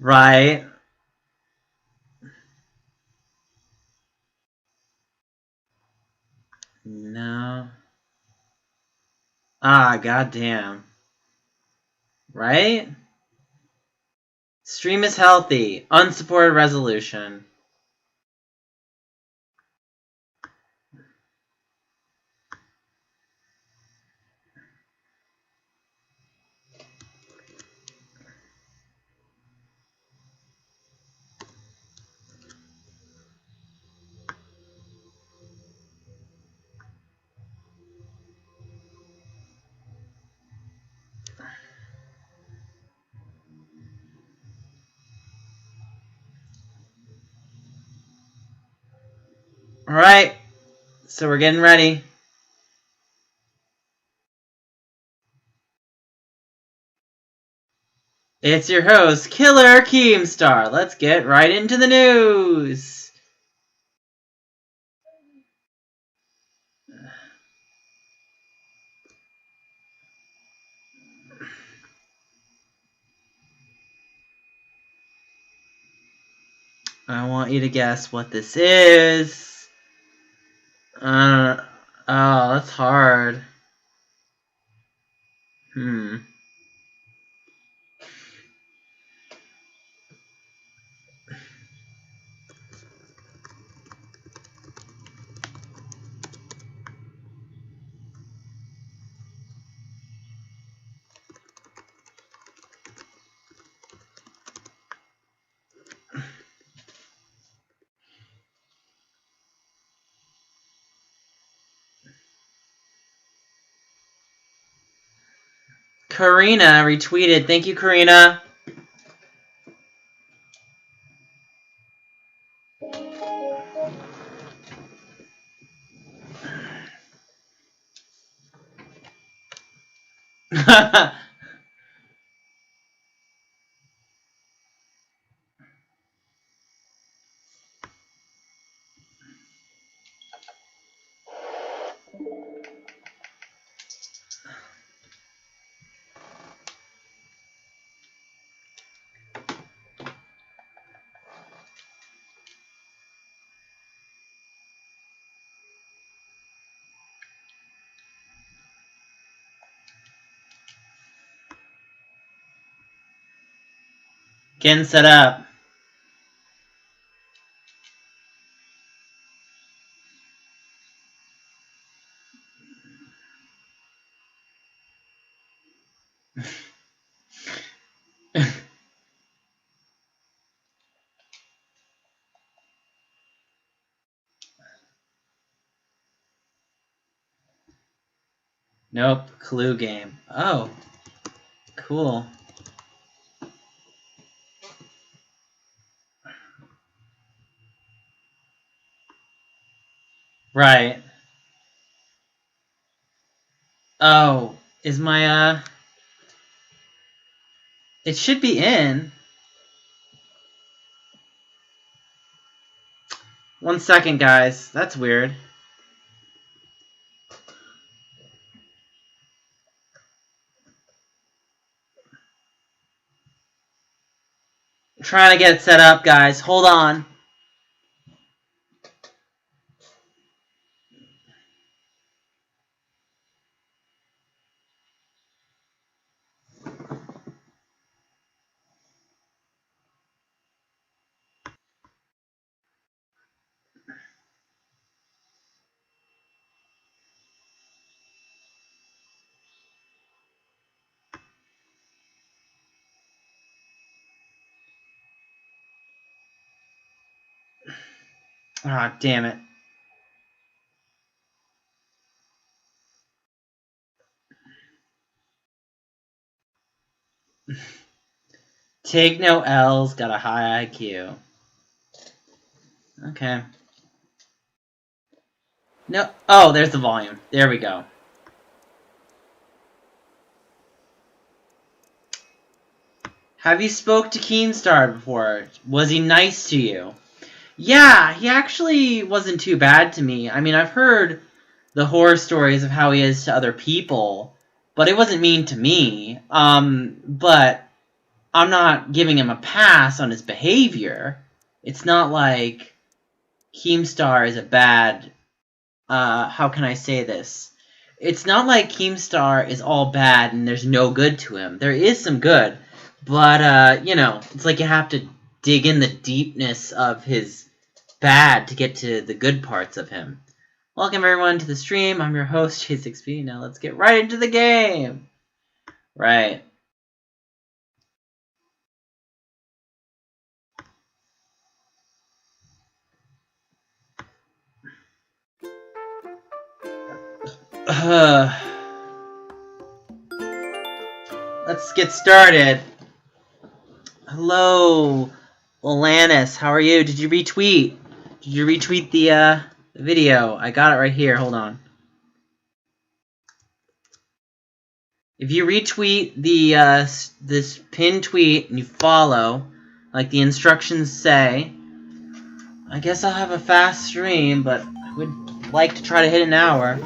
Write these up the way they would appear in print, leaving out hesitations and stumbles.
Right? No. Ah, goddamn. Right? Stream is healthy. Unsupported resolution. Alright. So we're getting ready. It's your host, Killer Keemstar. Let's get right into the news. I want you to guess what this is. Oh, that's hard. Karina retweeted. Thank you, Karina. Getting set up. Nope. Clue game. Oh. Cool. Right. Oh. Is my, It should be in. 1 second, guys. That's weird. Trying to get it set up, guys. Hold on. Ah, damn it. Take no L's, got a high IQ. Okay. No. Oh, there's the volume. There we go. Have you spoke to Keemstar before? Was he nice to you? Yeah, he actually wasn't too bad to me. I mean, I've heard the horror stories of how he is to other people, but it wasn't mean to me. But I'm not giving him a pass on his behavior. It's not like Keemstar is a bad, how can I say this? It's not like Keemstar is all bad and there's no good to him. There is some good, but, you know, it's like you have to dig in the deepness of his bad to get to the good parts of him. Welcome everyone to the stream. I'm your host, J6P. Now let's get right into the game. Right. Let's get started. Hello, Alanis. How are you? Did you retweet? Did you retweet the video? I got it right here. Hold on. If you retweet the this pinned tweet and you follow, like the instructions say, I guess I'll have a fast stream, but I would like to try to hit an hour.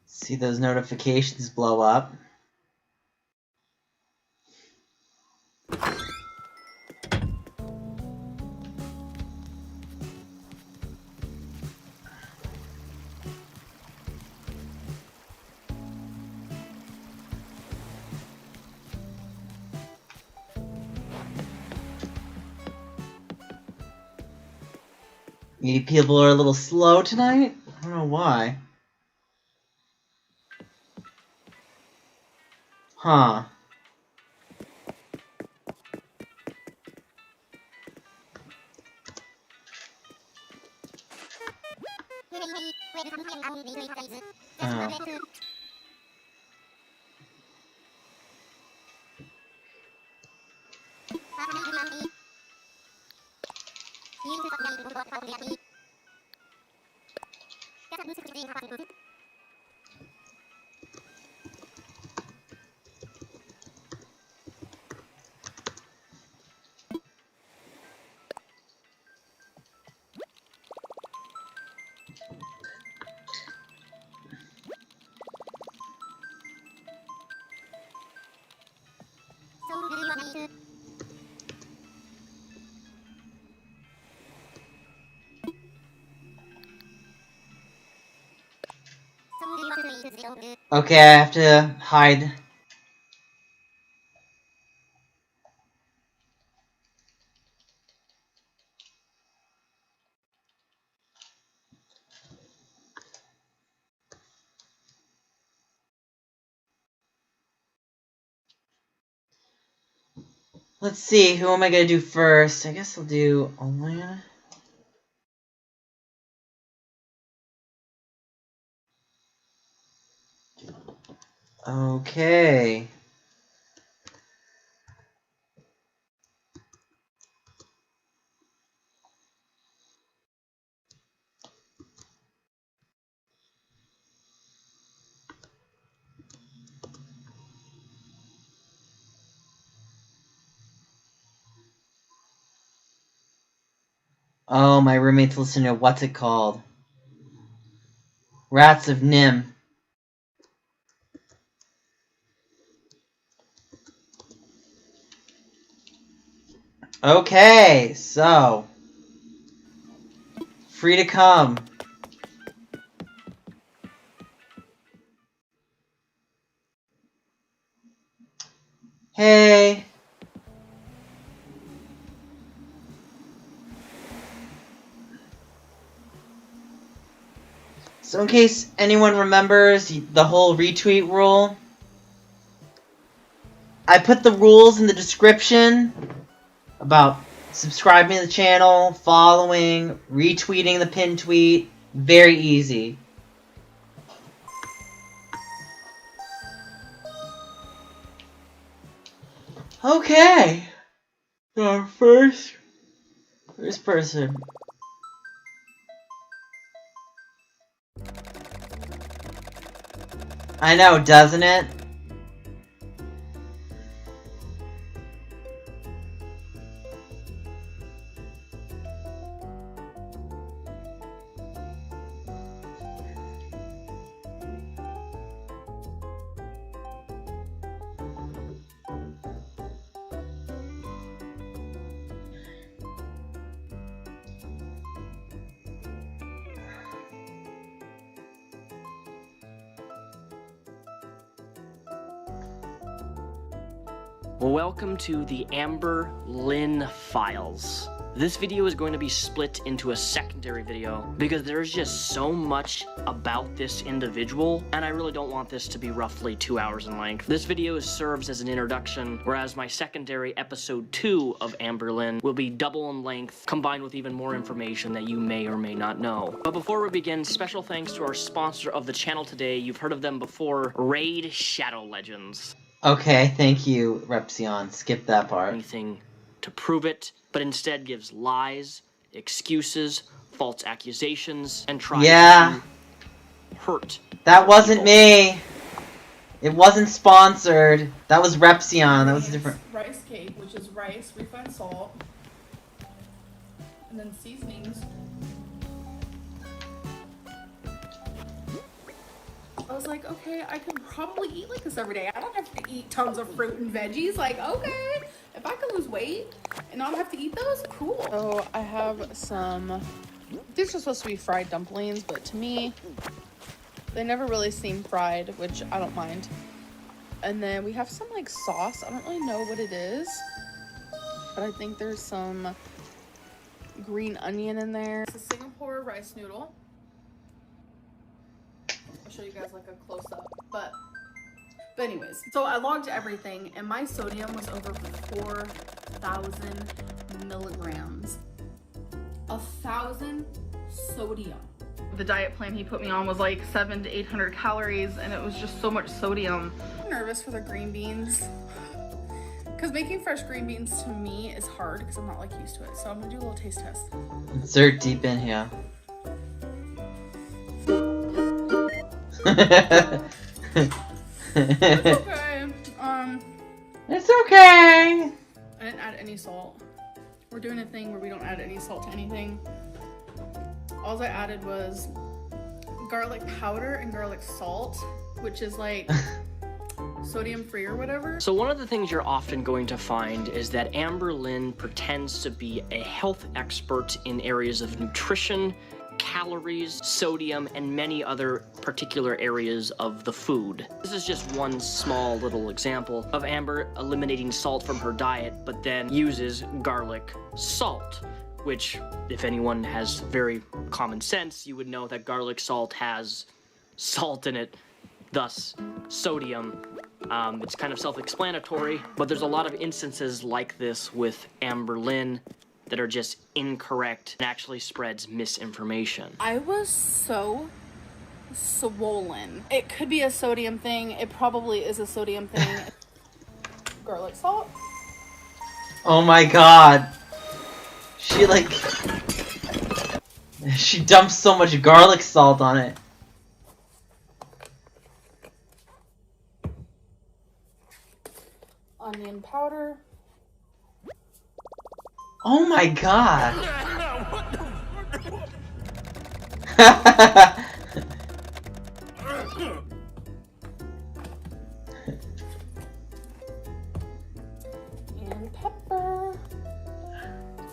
See those notifications blow up. Maybe people are a little slow tonight? I don't know why. Huh. Okay, I have to hide. Let's see, who am I gonna do first? I guess I'll do Alana. Okay. Oh, my roommate's listening to what's it called? Rats of Nim. Okay, so free to come. Hey. So in case anyone remembers the whole retweet rule, I put the rules in the description about subscribing to the channel, following, retweeting the pinned tweet. Very easy. Okay. Our first person. I know, doesn't it? Well, welcome to the Amber Lynn Files. This video is going to be split into a secondary video because there's just so much about this individual, and I really don't want this to be roughly 2 hours in length. This video serves as an introduction, whereas my secondary episode 2 of Amber Lynn will be double in length, combined with even more information that you may or may not know. But before we begin, special thanks to our sponsor of the channel today. You've heard of them before, Raid Shadow Legends. Okay, thank you, Repsion. Skip that part. Anything to prove it, but instead gives lies, excuses, false accusations, and tries to hurt. That wasn't me. It wasn't sponsored. That was Repsion. That was a different. Rice cake, which is rice, refined salt, and then seasonings. I was like, okay, I could probably eat like this every day. I don't have to eat tons of fruit and veggies. Like, okay, if I could lose weight and not have to eat those, cool. So I have some, these are supposed to be fried dumplings, but to me, they never really seem fried, which I don't mind. And then we have some like sauce. I don't really know what it is, but I think there's some green onion in there. It's a Singapore rice noodle. I'll show you guys like a close-up, but anyways, so I logged everything and my sodium was over 4,000 milligrams. 1,000 sodium. The diet plan he put me on was like 700 to 800 calories and it was just so much sodium. I'm nervous for the green beans because making fresh green beans to me is hard because I'm not like used to it. So I'm gonna do a little taste test. Insert deep in here. It's okay. It's okay. I didn't add any salt. We're doing a thing where we don't add any salt to anything. All I added was garlic powder and garlic salt, which is like sodium free or whatever. So one of the things you're often going to find is that Amber Lynn pretends to be a health expert in areas of nutrition, calories, sodium, and many other particular areas of the food. This is just one small little example of Amber eliminating salt from her diet, but then uses garlic salt, which, if anyone has very common sense, you would know that garlic salt has salt in it, thus sodium. It's kind of self-explanatory, but there's a lot of instances like this with Amber Lynn that are just incorrect and actually spreads misinformation. I was so swollen. It could be a sodium thing. It probably is a sodium thing. Garlic salt. Oh my god. She dumps so much garlic salt on it. Onion powder. Oh my god. And pepper.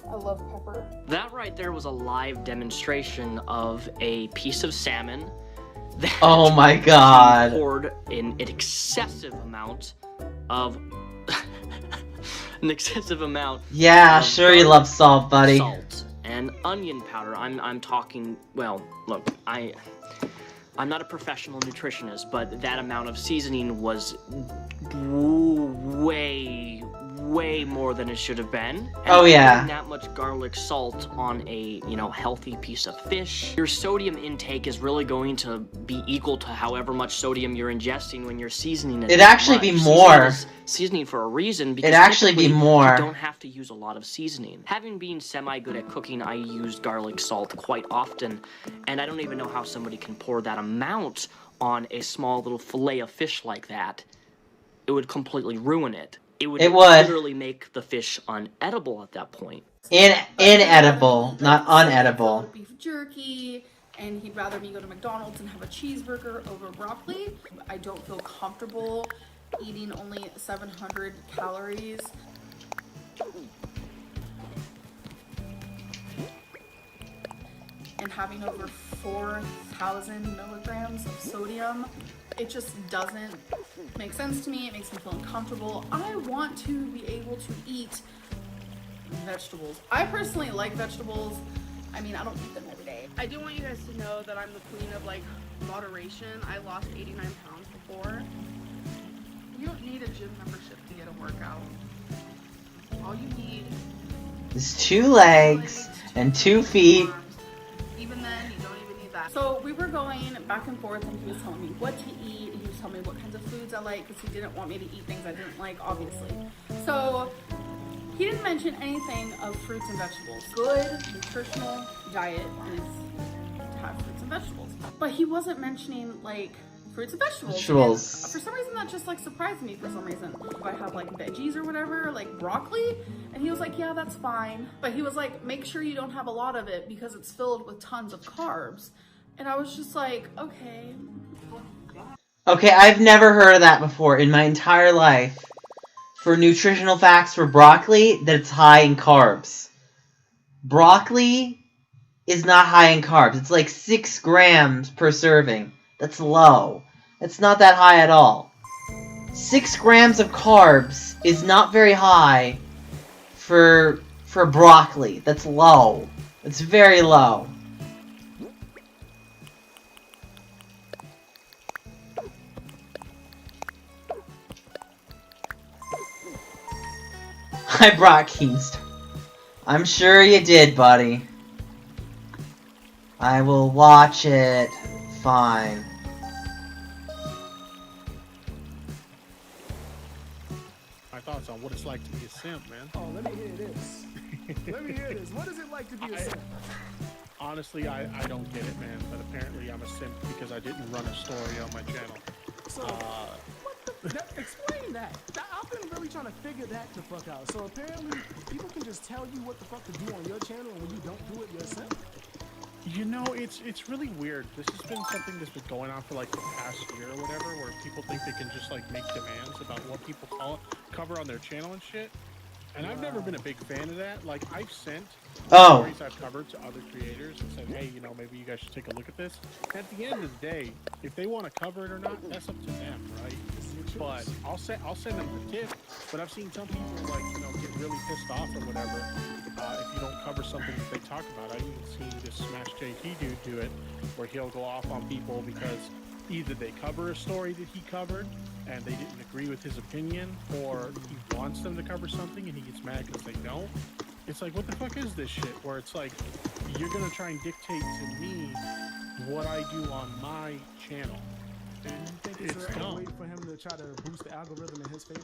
I love pepper. That right there was a live demonstration of a piece of salmon that Oh my god. poured in an excessive amount of Yeah, sure you love salt, buddy. Salt and onion powder. I'm talking, well, look, I'm not a professional nutritionist, but that amount of seasoning was way more than it should have been. And oh yeah. putting that much garlic salt on a, healthy piece of fish, your sodium intake is really going to be equal to however much sodium you're ingesting when you're seasoning it. It'd actually be more. Seasoning for a reason, because it'd actually be more. You don't have to use a lot of seasoning. Having been semi-good at cooking, I used garlic salt quite often, and I don't even know how somebody can pour that amount on a small little fillet of fish like that. It would completely ruin it. It would literally make the fish unedible at that point. Inedible, not unedible. Beef jerky, and he'd rather me go to McDonald's and have a cheeseburger over broccoli. I don't feel comfortable eating only 700 calories. And having over 4,000 milligrams of sodium. It just doesn't make sense to me. It makes me feel uncomfortable. I want to be able to eat vegetables. I personally like vegetables. I mean, I don't eat them every day. I do want you guys to know that I'm the queen of moderation. I lost 89 pounds before. You don't need a gym membership to get a workout. All you need is 2 legs and 2 feet. Even then, you don't even need that. So we were going back and forth, and he was telling me what to eat. He was telling me what kinds of foods I like, because he didn't want me to eat things I didn't like, obviously. So he didn't mention anything of fruits and vegetables. Good nutritional diet is to have fruits and vegetables. But he wasn't mentioning fruits and vegetables. And for some reason that just surprised me for some reason. If I have veggies or whatever, broccoli, and he was like, yeah, that's fine. But he was like, make sure you don't have a lot of it because it's filled with tons of carbs. And I was just like, okay. Okay, I've never heard of that before in my entire life. For nutritional facts for broccoli, that it's high in carbs. Broccoli is not high in carbs. It's 6 grams per serving. That's low. It's not that high at all. 6 grams of carbs is not very high for broccoli. That's low. It's very low. I brought Keenstar. I'm sure you did, buddy. I will watch it. Fine. My thoughts on what it's like to be a simp, man. Oh, let me hear this. Let me hear this. What is it like to be a simp? Honestly, I don't get it, man. But apparently I'm a simp because I didn't run a story on my channel. So, explain that. I've been really trying to figure that the fuck out. So apparently, people can just tell you what the fuck to do on your channel, and when you don't do it, you're a simp? You know, it's really weird. This has been something that's been going on for the past year or whatever, where people think they can just make demands about what people cover on their channel and shit. And I've never been a big fan of that. I've sent stories I've covered to other creators and said, hey, maybe you guys should take a look at this. At the end of the day, if they want to cover it or not, that's up to them, right? But I'll send them the tip. But I've seen some people get really pissed off or whatever if you don't cover something that they talk about. I've even seen this Smash JT dude do it, where he'll go off on people because either they cover a story that he covered and they didn't agree with his opinion, or he wants them to cover something and he gets mad because they don't. It's what the fuck is this shit? Where it's you're gonna try and dictate to me what I do on my channel. And you think it's a way for him to try to boost the algorithm in his favor?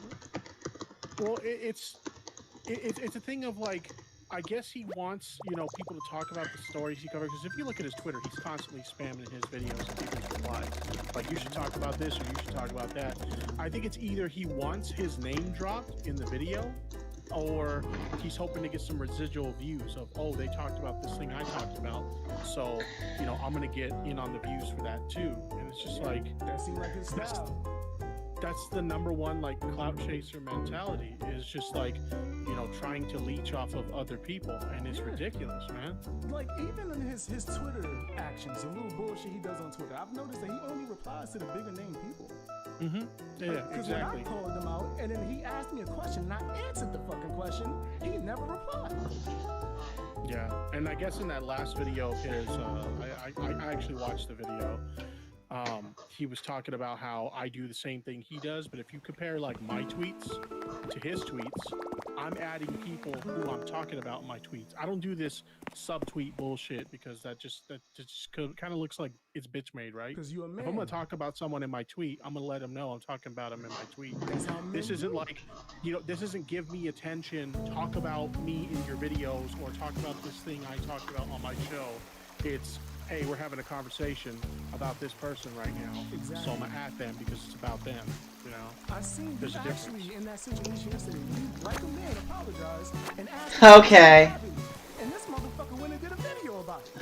Well, it's a thing of I guess he wants, people to talk about the stories he covers. Because if you look at his Twitter, he's constantly spamming his videos and people's replies. You should talk about this or you should talk about that. I think it's either he wants his name dropped in the video, or he's hoping to get some residual views of, oh, they talked about this thing I talked about, so, I'm going to get in on the views for that too. And it's just that seems like his style. That's the number one clout chaser mentality, is just trying to leech off of other people, and it's ridiculous, man. Even in his Twitter actions, the little bullshit he does on Twitter, I've noticed that he only replies to the bigger name people. Yeah, exactly. When I called him out and then he asked me a question and I answered the fucking question, he never replied. Yeah, and I guess in that last video of his, I actually watched the video. he was talking about how I do the same thing he does, but if you compare like my tweets to his tweets, I'm adding people who I'm talking about in my tweets. I don't do this subtweet bullshit because that just kind of looks like it's bitch made, right? Because you're a man. If I'm gonna talk about someone in my tweet, I'm gonna let them know I'm talking about them in my tweet. That's how men This isn't do. like, you know, this isn't give me attention, talk about me in your videos, or talk about this thing I talked about on my show. It's, hey, we're having a conversation about this person right now, Exactly. so I'm gonna at them because it's about them. You know, I seen there's you a difference. actually in that situation yesterday. You, like a man, apologized and asked. Okay. And this motherfucker went and did a video about it.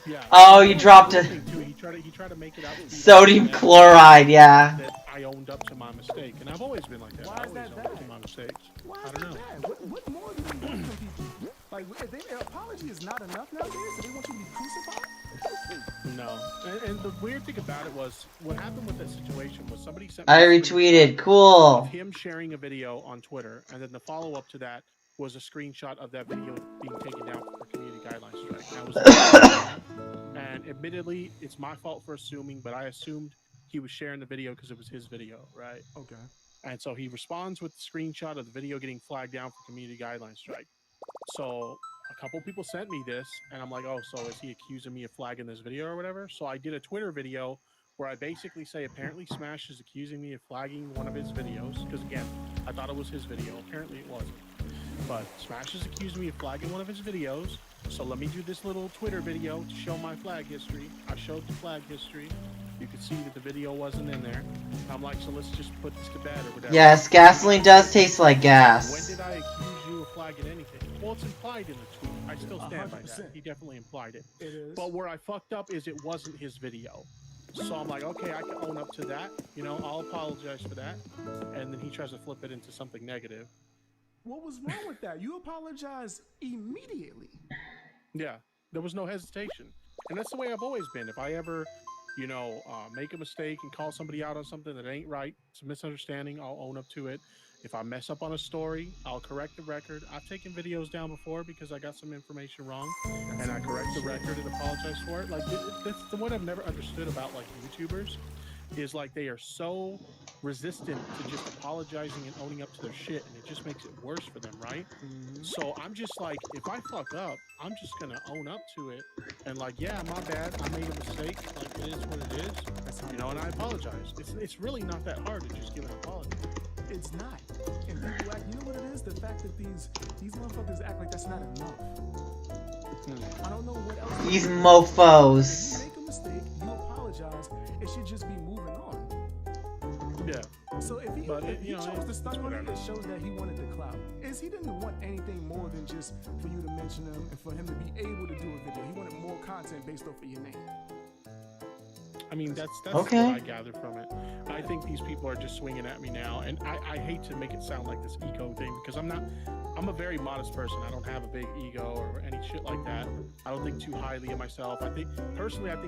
Yeah. Oh, you dropped a He tried to make it out. sodium chloride, yeah. That I owned up to my mistake, and I've always been like that. Why I is always that own up bad? to my mistakes. Why I is don't that know. bad? What more do they want from people? Like, if an apology is not enough nowadays, so they want you to be crucified? No. And the weird thing about it was, what happened with that situation was somebody sent me I a retweeted. screenshot Cool. of him sharing a video on Twitter, and then the follow-up to that was a screenshot of that video being taken down for community guidelines strike. That was and admittedly, it's my fault for assuming, but I assumed he was sharing the video because it was his video, right? Okay. And so he responds with the screenshot of the video getting flagged down for community guidelines strike. So a couple people sent me this, and I'm like, oh, so is he accusing me of flagging this video or whatever? So I did a Twitter video where I basically say, apparently Smash is accusing me of flagging one of his videos, because again, I thought it was his video. Apparently it wasn't. But Smash is accusing me of flagging one of his videos, so let me do this little Twitter video to show my flag history. I showed the flag history. You could see that the video wasn't in there. I'm like, so let's just put this to bed or whatever. Yes, gasoline does taste like When gas. did I accuse you of flagging anything? Well, it's implied in the tweet. I still stand by that. 100%. He definitely implied it. It is. But where I fucked up is it wasn't his video. So I'm like, okay, I can own up to that. You know, I'll apologize for that. And then he tries to flip it into something negative. What was wrong with that? You apologized immediately. Yeah, there was no hesitation. And that's the way I've always been. If I ever, you know, make a mistake and call somebody out on something that ain't right, it's a misunderstanding, I'll own up to it. If I mess up on a story, I'll correct the record. I've taken videos down before because I got some information wrong, and I correct the record and apologize for it. Like, that's the one I've never understood about, like, YouTubers, is, like, they are so resistant to just apologizing and owning up to their shit, and it just makes it worse for them, right? So I'm just like, if I fuck up, I'm just gonna own up to it, and like, yeah, my bad, I made a mistake, like, it is what it is, you know, and I apologize. It's really not that hard to just give an apology. It's not. And people act, you know what it is? The fact that these motherfuckers act like that's not enough. I don't know what else. These mofos. If you make a mistake, you apologize. It should just be moving on. Yeah. So if he, But if he you know, chose to start it's on it, whatever. it shows that he wanted the clout. He didn't want anything more than just for you to mention him and for him to be able to do a video. He wanted more content based off of your name. I mean, that's Okay. what I gathered from it. I think these people are just swinging at me now, and I hate to make it sound like this ego thing, because I'm a very modest person. I don't have a big ego or any shit like that. I don't think too highly of myself. I think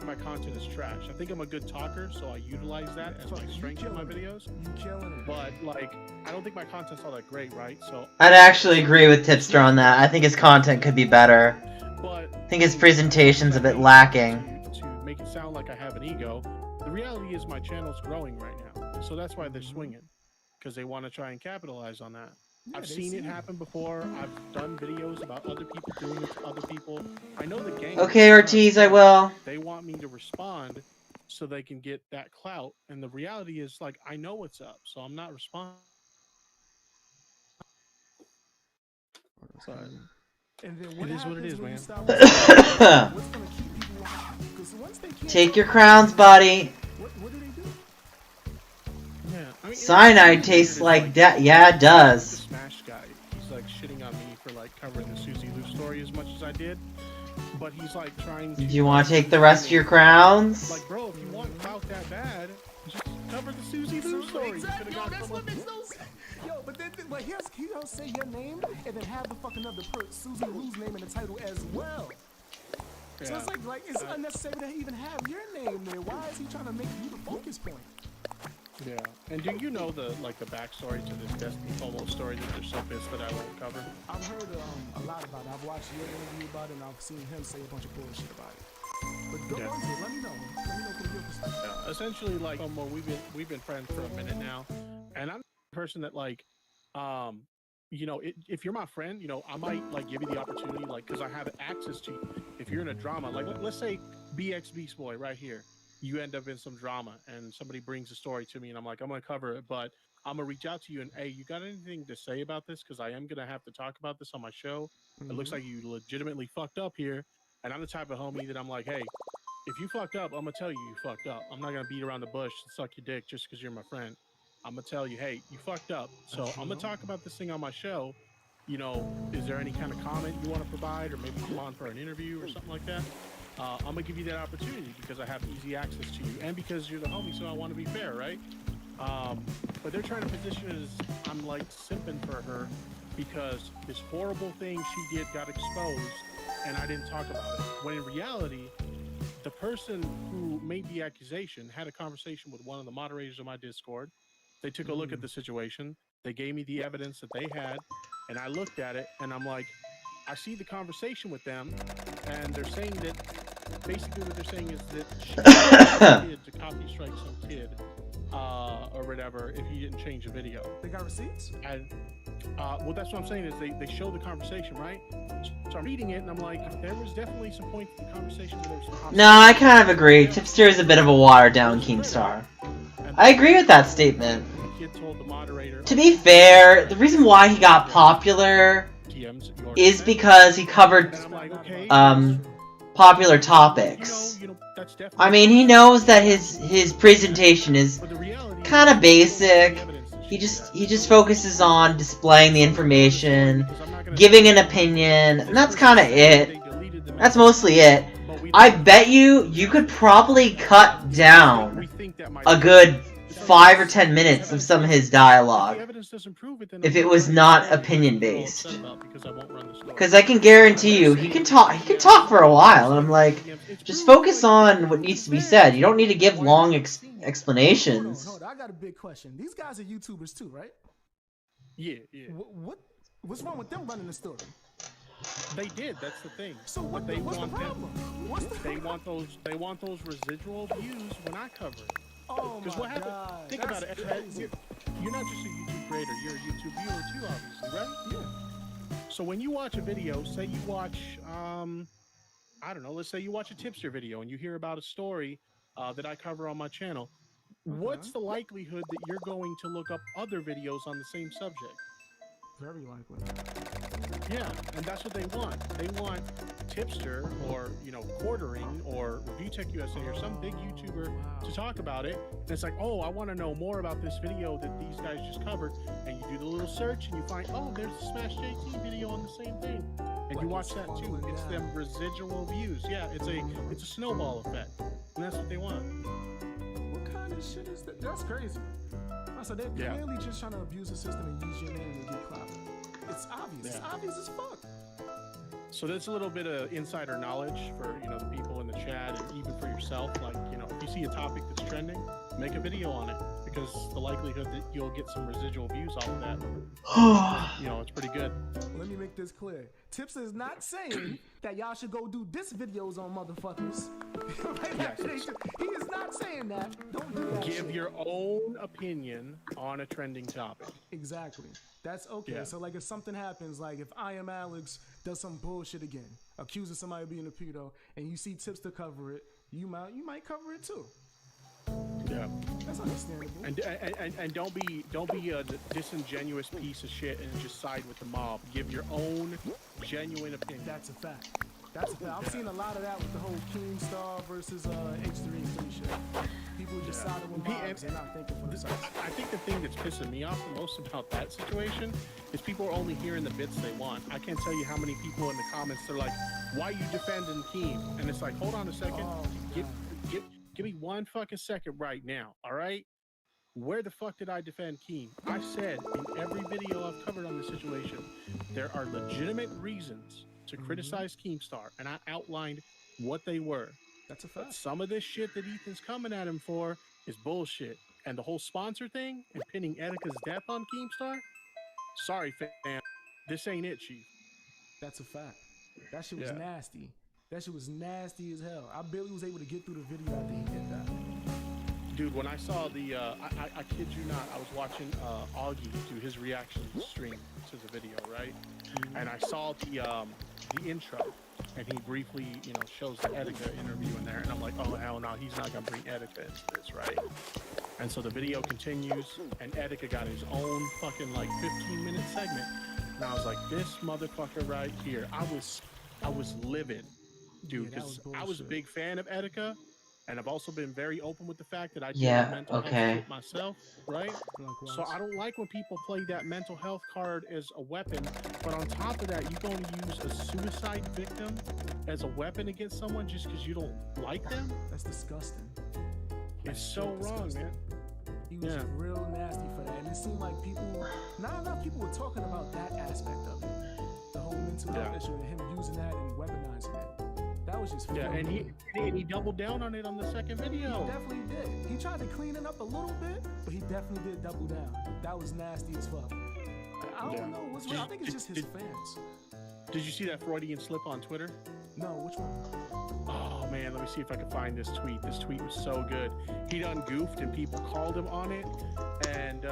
my content is trash. I think I'm a good talker, so I utilize that as my strength in my videos. You killing it. But, like, I don't think my content's all that great, right? So, I'd actually agree with Tipster on that. I think his content could be better. but I think his presentation's a bit lacking. to make it sound like I have an ego. The reality is my channel's growing right now, and so that's why they're swinging, because they want to try and capitalize on that. Yeah, I've they seen see it it. happen before. I've done videos about other people doing it to other people. I know the gang. Okay, Ortiz, I will. They want me to respond so they can get that clout, and the reality is, like, I know what's up, so I'm not responding. But And then It is what it happens is, when you man. stop what's gonna keep people on? 'Cause once they can't Take your stop crowns, buddy. what do they do? yeah, I mean, Cyanide it's tastes weird, like that. Yeah, it the does. Smash guy. He's like shitting on me for like covering the Susie Lou story as much as I did, but he's like trying to. Do you want to take the rest of your crowns? Like, bro, if you want clout that bad, just cover the Susie Lou story. You Exactly, could've yo, got that's someone- what makes no sense. Yo, but he'll say your name and then have the fucking other Susie Lou's name in the title as well. So Yeah. it's like it's unnecessary to even have your name there. Why is he trying to make you the focus point? Yeah. And do you know the backstory to this Destiny FOMO story that they're so pissed that I won't cover? I've heard a lot about it. I've watched your interview about it, and I've seen him say a bunch of bullshit about it. But go into it. Let me know. Let me know from your perspective. Essentially, like, well, we've been friends for a minute now, and I'm the person that like, you know, if you're my friend, you know, I might like give you the opportunity, like, because I have access to you. If you're in a drama, like let's say BX Beast Boy right here, you end up in some drama, and somebody brings a story to me, and I'm like, I'm gonna cover it, but I'm gonna reach out to you and, hey, you got anything to say about this? Because I am gonna have to talk about this on my show. It looks like you legitimately fucked up here, and I'm the type of homie that I'm like, hey, if you fucked up, I'm gonna tell you you fucked up. I'm not gonna beat around the bush and suck your dick just because you're my friend. I'm gonna tell you, hey, you fucked up. So I'm gonna talk about this thing on my show. You know, is there any kind of comment you want to provide, or maybe come on for an interview or something like that? I'm gonna give you that opportunity because I have easy access to you, and because you're the homie. So I want to be fair, right? But they're trying to position it as I'm like simping for her because this horrible thing she did got exposed, and I didn't talk about it. When in reality, the person who made the accusation had a conversation with one of the moderators of my Discord. They took a look at the situation. They gave me the evidence that they had, and I looked at it, and I'm like, I see the conversation with them, and they're saying that basically what they're saying is that she wanted to copy strike some kid or whatever if he didn't change the video. They got receipts? And well, that's what I'm saying is they show the conversation, right? So I'm reading it, and I'm like, there was definitely some point to the conversation where there was No, I kind of agree. Tipster is a bit of a watered-down Keemstar. I agree with that statement. The kid told the moderator, To be fair, the reason why he got popular is because he covered and I'm like, okay, popular topics. that's definitely I mean, he knows that his presentation is but the reality kind of basic. He just focuses on displaying the information, giving an opinion, and that's kind of it. That's mostly it. I bet you could probably cut down a good 5 or 10 minutes of some of his dialogue if it was not opinion based. Because I can guarantee you, he can talk for a while, and I'm like, just focus on what needs to be said. You don't need to give long explanations. Hold on, I got a big question. These guys are YouTubers too, right? Yeah. What's wrong with them running the story? They did. That's the thing. So what's the problem? They want those residual views when I cover it. Oh Because my what happened? God, Think that's about it. crazy. You're not just a YouTube creator. You're a YouTube viewer too, obviously, right? Yeah. So when you watch a video, say you watch, I don't know, let's say you watch a tipster video and you hear about a story that I cover on my channel. What's the likelihood that you're going to look up other videos on the same subject? Very likely. Yeah, and that's what they want. They want Tipster or, Quartering or Review Tech USA or some big YouTuber to talk about it. And it's like, oh, I want to know more about this video that these guys just covered. And you do the little search and you find, oh, there's a Smash JT video on the same thing. And you watch that too. It's them residual views. Yeah, it's a snowball effect. And that's what they want. What kind of shit is that? That's crazy. So they're clearly just trying to abuse the system and use your name to get clout. It's obvious. It's obvious as fuck. So that's a little bit of insider knowledge for the people in the chat, and even for yourself. Like, if you see a topic that's trending, make a video on it, because the likelihood that you'll get some residual views off of that, it's pretty good. Let me make this clear. Tips is not saying that y'all should go do diss videos on motherfuckers. He is not saying that. Don't do that. Give your own opinion on a trending topic. Exactly. That's okay. Yeah. So, like, if something happens, like if I Am Alex does some bullshit again, accusing somebody of being a pedo, and you see Tips to cover it, you might cover it too. Yeah, that's understandable. And don't be a disingenuous piece of shit and just side with the mob. Give your own genuine opinion. That's a fact. That's a fact. I've seen a lot of that with the whole Keemstar versus H3 shit. People just siding with mobs and not thinking for themselves. I think the thing that's pissing me off the most about that situation is people are only hearing the bits they want. I can't tell you how many people in the comments are like, "Why you defending Keem?" And it's like, hold on a second. Give me 1 fucking second right now, all right? Where the fuck did I defend Keem? I said in every video I've covered on this situation, there are legitimate reasons to criticize Keemstar, and I outlined what they were. That's a fact. But some of this shit that Ethan's coming at him for is bullshit. And the whole sponsor thing and pinning Etika's death on Keemstar? Sorry, fam. This ain't it, Chief. That's a fact. That shit was nasty. That shit was nasty as hell. I barely was able to get through the video after he did that. Dude, when I saw the, I kid you not, I was watching Augie do his reaction stream to the video, right? And I saw the intro, and he briefly, you know, shows the Etika interview in there, and I'm like, oh hell no, he's not gonna bring Etika into this, right? And so the video continues, and Etika got his own fucking like 15-minute segment, and I was like, this motherfucker right here, I was livid, dude, because I was a big fan of Etika. And I've also been very open with the fact that I deal with mental health shit myself, right? So I don't like when people play that mental health card as a weapon, but on top of that, you're going to use a suicide victim as a weapon against someone just because you don't like them? That's disgusting. It's so wrong, man. He was real nasty for that. And it seemed like not enough people were talking about that aspect of it. The whole mental health issue and him using that and weaponizing it. That was just and he doubled down on it on the second video. He definitely did. He tried to clean it up a little bit, but he definitely did double down. That was nasty as fuck. I don't know what's real. I think it's just his fans. Did you see that Freudian slip on Twitter? No, which one? Oh man, let me see if I can find this tweet. This tweet was so good. He done goofed and people called him on it. And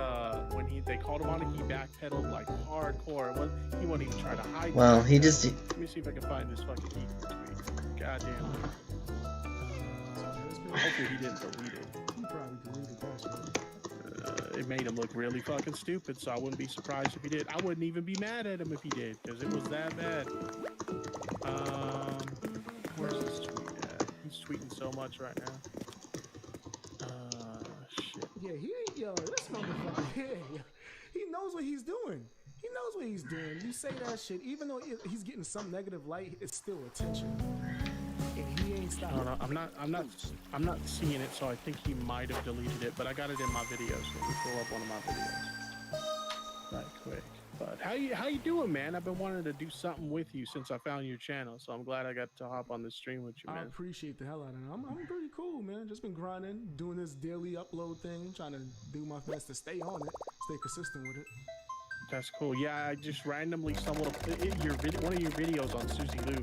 when they called him on it, he backpedaled like hardcore. He wouldn't even try to hide. Well, he just. Let me see if I can find this fucking tweet. Goddamn. Hopefully he didn't delete it. He probably deleted that shit. It made him look really fucking stupid, so I wouldn't be surprised if he did. I wouldn't even be mad at him if he did, because it was that bad. Where's this tweet at? He's tweeting so much right now. Shit. Yeah, this motherfucker, he knows what he's doing. He knows what he's doing. You say that shit, even though he's getting some negative light, it's still attention. And he ain't stopping. No, I'm not seeing it, so I think he might have deleted it, but I got it in my videos. Let me pull up one of my videos right quick. But how you doing, man? I've been wanting to do something with you since I found your channel, so I'm glad I got to hop on this stream with you, man. I appreciate the hell out of it. I'm pretty cool, man. Just been grinding, doing this daily upload thing, trying to do my best to stay on it, stay consistent with it. That's cool. Yeah, I just randomly stumbled up one of your videos on Susie Lou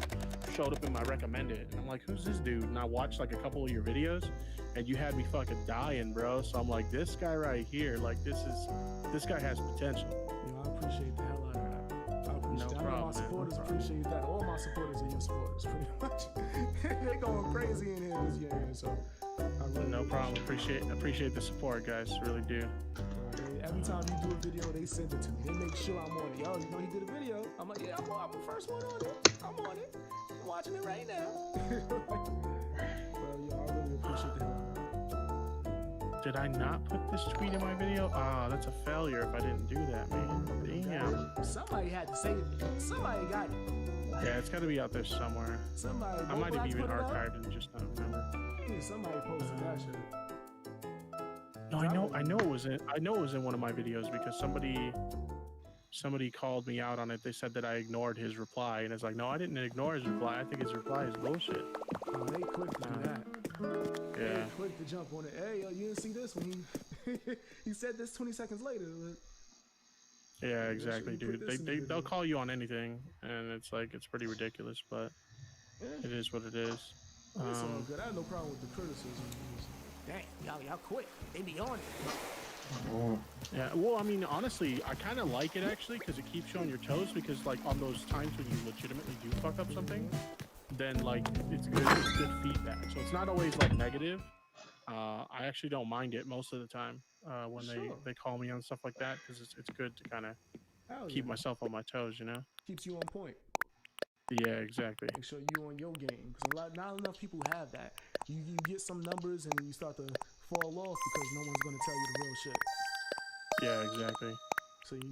showed up in my recommended, and I'm like, who's this dude? And I watched like a couple of your videos, and you had me fucking dying, bro. So I'm like, this guy right here, like this guy has potential. You know, I appreciate the hell out of that. I appreciate that. I know my supporters appreciate that. All my supporters are your supporters, pretty much. They going crazy in here this year, so I really no problem. Appreciate the support, guys. Really do. Every time you do a video, they send it to me. They make sure I'm on it. Yo, you know he did a video. I'm like, yeah, I'm the first one on it. I'm on it. I'm watching it right now. Well, yo, I really appreciate the help. Did I not put this tweet in my video? Ah, that's a failure if I didn't do that, man. Damn. Somebody had to say it. Somebody got it. Yeah, it's got to be out there somewhere. Somebody. I might have even archived and just not remember. Yeah, somebody posted that shit. No, I know it was in one of my videos because somebody called me out on it. They said that I ignored his reply, and it's like, no, I didn't ignore his reply. I think his reply is bullshit. Oh, they quick to do that. Yeah. They quick to jump on it. Hey, yo, you didn't see this when he said this 20 seconds later. Yeah, exactly, dude. They'll call you on anything, and it's like it's pretty ridiculous, but it is what it is. It's all good. I have no problem with the criticism. Dang, y'all quick. They be on it. Oh. Yeah, well, I mean, honestly, I kind of like it actually because it keeps you on your toes. Because like on those times when you legitimately do fuck up something, then like it's good feedback. So it's not always like negative. I actually don't mind it most of the time when they call me on stuff like that because it's good to kind of keep myself on my toes, you know. Keeps you on point. Yeah, exactly. Make sure you on your game because not enough people have that. You get some numbers and then you start to fall off because no one's gonna tell you the real shit. Yeah, exactly. So you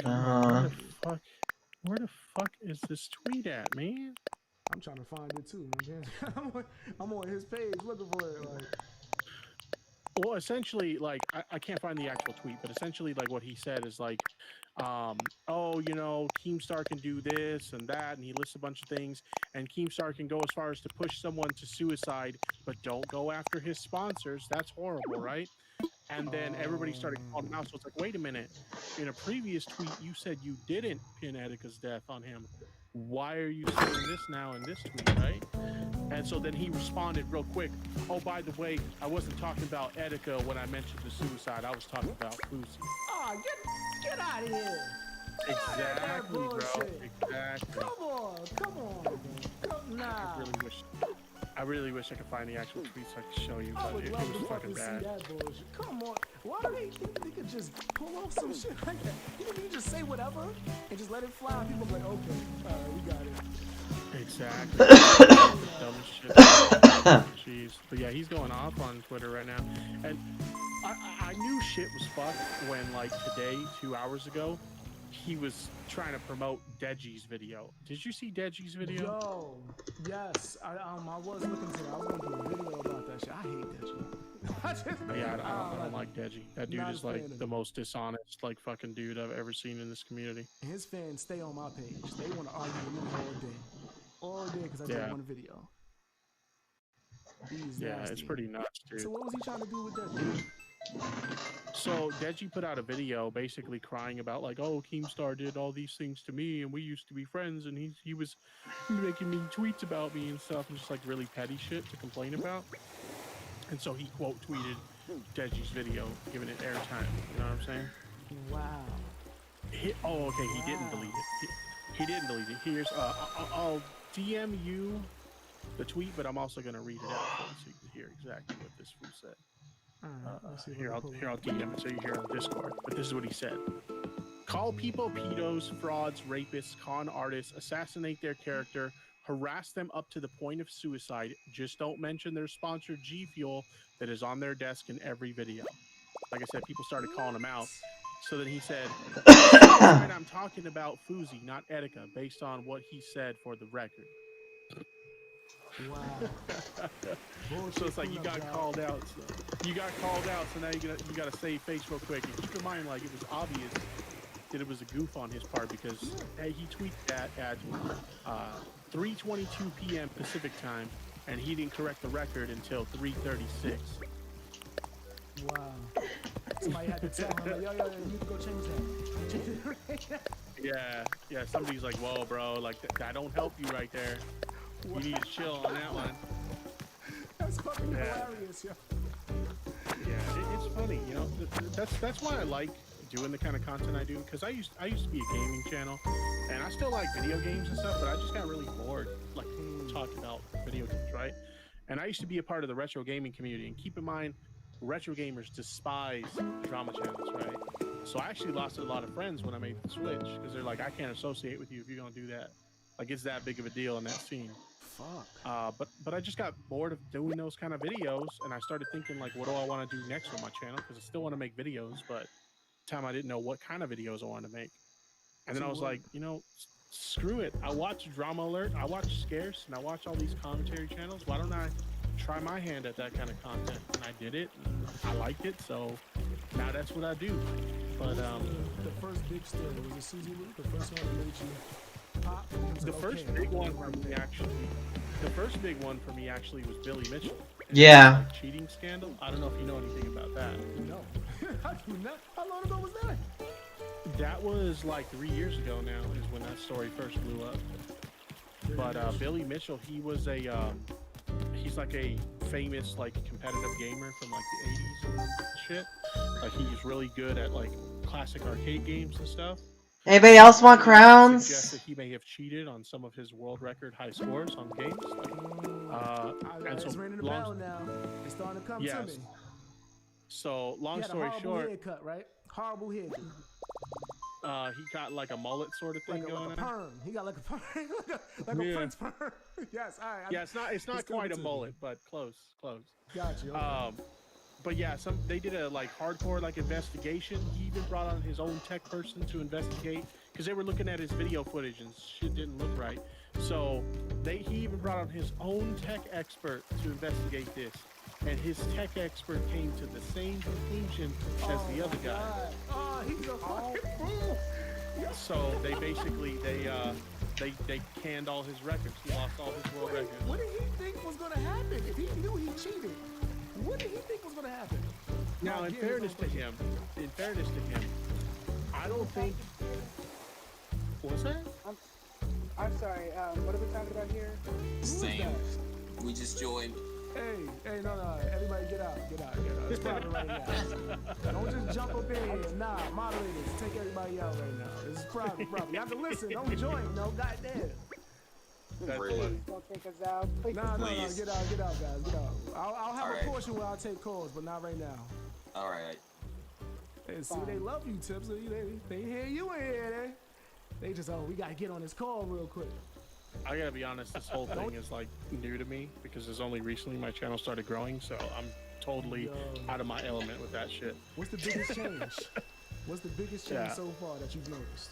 where the fuck is this tweet at, man? I'm trying to find it too, man. I'm on his page looking for it. Like, well, essentially, like I can't find the actual tweet, but essentially, like what he said is like, oh, you know, Keemstar can do this and that, and he lists a bunch of things, and Keemstar can go as far as to push someone to suicide, but don't go after his sponsors. That's horrible, right? And then everybody started calling him out. So it's like, wait a minute. In a previous tweet, you said you didn't pin Etika's death on him. why are you saying this now in this tweet, right? And so then he responded real quick. Oh, by the way, I wasn't talking about Etika when I mentioned the suicide. I was talking about Lucy. Oh, get out of here. Exactly, bro. Bullshit. Exactly. Come on, man. Nah. I really wish I could find the actual tweet so I could show you, I but would it love was to fucking see bad. that bullshit. Come on. Why do they think they could just pull off some shit like that? You just say whatever and just let it fly. People be like, okay, all right, we got it. Exactly. Dumbest shit. Jeez. But yeah, he's going off on Twitter right now. And I knew shit was fucked when, like, today, 2 hours ago, he was trying to promote Deji's video. Did you see Deji's video? Yo, yes. I was looking to that. I was going to do a video about that shit. I hate Deji. I don't like Deji. That dude is like the fan. most dishonest, like, fucking dude I've ever seen in this community. His fans stay on my page. They want to argue with me all day because I did one video. He's nasty. It's pretty nuts, dude. So what was he trying to do with that? So Deji put out a video basically crying about like, oh, Keemstar did all these things to me and we used to be friends and he was making me tweets about me and stuff and just like really petty shit to complain about. And so he quote tweeted Deji's video, giving it airtime. You know what I'm saying? Wow. He didn't delete it. He didn't delete it. Here's I'll DM you the tweet, but I'm also gonna read it out for you so you can hear exactly what this fool said. Here I'll DM it so you hear on Discord. But this is what he said: call people pedos, frauds, rapists, con artists, assassinate their character, harass them up to the point of suicide. Just don't mention their sponsor G Fuel that is on their desk in every video. Like I said, people started calling him out. So then he said, I'm talking about Fuzi, not Etika, based on what he said for the record. Wow. So it's like you got called out. So now you gotta save face real quick. And keep in mind, like, it was obvious that it was a goof on his part because he tweeted that at 3:22 p.m. Pacific time, and he didn't correct the record until 3:36. Wow. Somebody had to tell him, like, yo, you need to go change that. Yeah. Somebody's like, whoa, bro, like that don't help you right there. You need to chill on that one. That's fucking hilarious, yo. Yeah, it's funny, you know. That's why I like doing the kind of content I do, because I used to be a gaming channel, and I still like video games and stuff, but I just got really bored, like, talking about video games, right? And I used to be a part of the retro gaming community, and keep in mind, retro gamers despise drama channels, right? So I actually lost a lot of friends when I made the switch, because they're like, I can't associate with you if you're gonna do that. Like, it's that big of a deal in that scene. Fuck. But I just got bored of doing those kind of videos, and I started thinking, like, what do I want to do next on my channel? Because I still want to make videos, but at the time I didn't know what kind of videos I wanted to make. And then I was like, you know, screw it. I watch Drama Alert, I watch Scarce, and I watch all these commentary channels. Why don't I try my hand at that kind of content? And I did it, and I liked it, so now that's what I do. But the first big story was it Susie Lee, the first one that made you pop? The first big one for me actually was Billy Mitchell. Yeah. Cheating scandal. I don't know if you know anything about that. No. I do not. How long ago was that? That was like 3 years ago now is when that story first blew up. But Billy Mitchell, he was he's like a famous like competitive gamer from like the 80s and shit. Like he's really good at like classic arcade games and stuff. Anybody else want crowns? Suggests that he may have cheated on some of his world record high scores on games. And it's so ringing the bell now. It's starting to come to me. So long He had story a horrible short, haircut, right? Horrible haircut. he got like a mullet sort of thing going like a on. perm. He got like a perm, like a Prince perm. Yes, all right. Yeah, it's not quite a mullet, but close. Got you. Okay. But yeah, they did a like hardcore like investigation. He even brought on his own tech person to investigate because they were looking at his video footage and shit didn't look right. So he even brought on his own tech expert to investigate this, and his tech expert came to the same conclusion as the other guy. God. Oh, he's a fucking fool. So they basically they canned all his records. He lost all his world records. What did he think was gonna happen if he knew he cheated? What did he think was gonna happen? Now, in fairness to him, I don't think. What's that? I I'm sorry. What are we talking about here? Same. We just joined. Hey, no. Everybody get out. It's private right now. Don't just jump up in here. Nah, moderators, take everybody out right now. This is private. You have to listen. Don't join. No, goddamn. Please don't take us out. Please. No. Get out, guys. Get out. I'll have a portion where I'll take calls, but not right now. All right. Hey, see, they love you, Tips. They hear you in here. They just, we gotta get on this call real quick. I gotta be honest, this whole thing is like new to me because it's only recently my channel started growing, so I'm totally out of my element with that shit. What's the biggest change? What's the biggest change so far that you've noticed?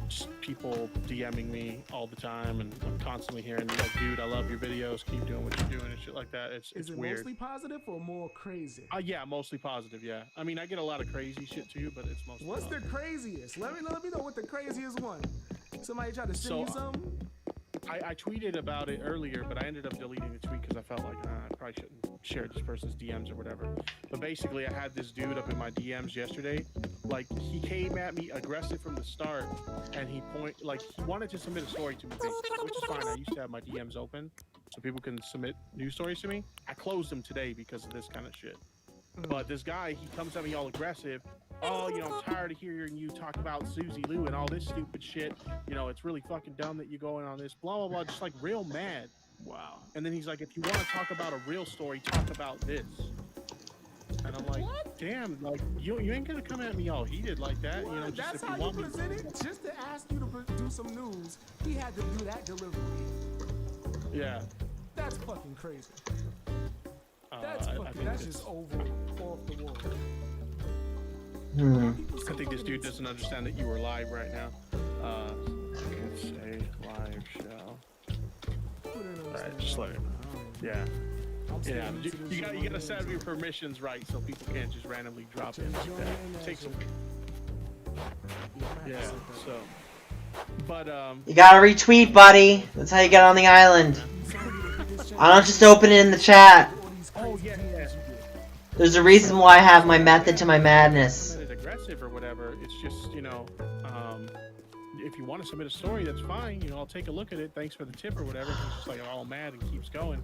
Just people DMing me all the time, and I'm constantly hearing like, "Dude, I love your videos. Keep doing what you're doing," and shit like that. It's Is it weird. Mostly positive or more crazy? Yeah, mostly positive. Yeah, I mean, I get a lot of crazy shit too, but it's mostly. What's positive. the craziest? Let me know what the craziest one. Somebody tried to send you something? I tweeted about it earlier, but I ended up deleting the tweet because I felt like I probably shouldn't share this person's DMs or whatever. But basically, I had this dude up in my DMs yesterday. Like, he came at me aggressive from the start, and he wanted to submit a story to me, basically, which is fine. I used to have my DMs open so people can submit news stories to me. I closed them today because of this kind of shit. But this guy, he comes at me all aggressive. Oh, I'm tired of hearing you talk about Susie Lou and all this stupid shit. It's really fucking dumb that you're going on this, blah, blah, blah, just like real mad. Wow. And then he's like, if you want to talk about a real story, talk about this. And I'm like, damn, like, you ain't gonna come at me all heated like that. What? Just That's if how you want you me. present it? Just to ask you to do some news, he had to do that delivery. Yeah. That's fucking crazy. I That's just off the wall. I think this dude doesn't understand that you were live right now. It's a live show. Alright, just let him. Yeah. Yeah, you gotta set your permissions right so people can't just randomly drop in like that. Take some. Yeah, so. But, You gotta retweet, buddy. That's how you get on the island. I don't just open it in the chat. Oh, yeah. There's a reason why I have my method to my madness. Aggressive or whatever. It's just, if you want to submit a story, that's fine. I'll take a look at it. Thanks for the tip or whatever. He's just like all mad and keeps going.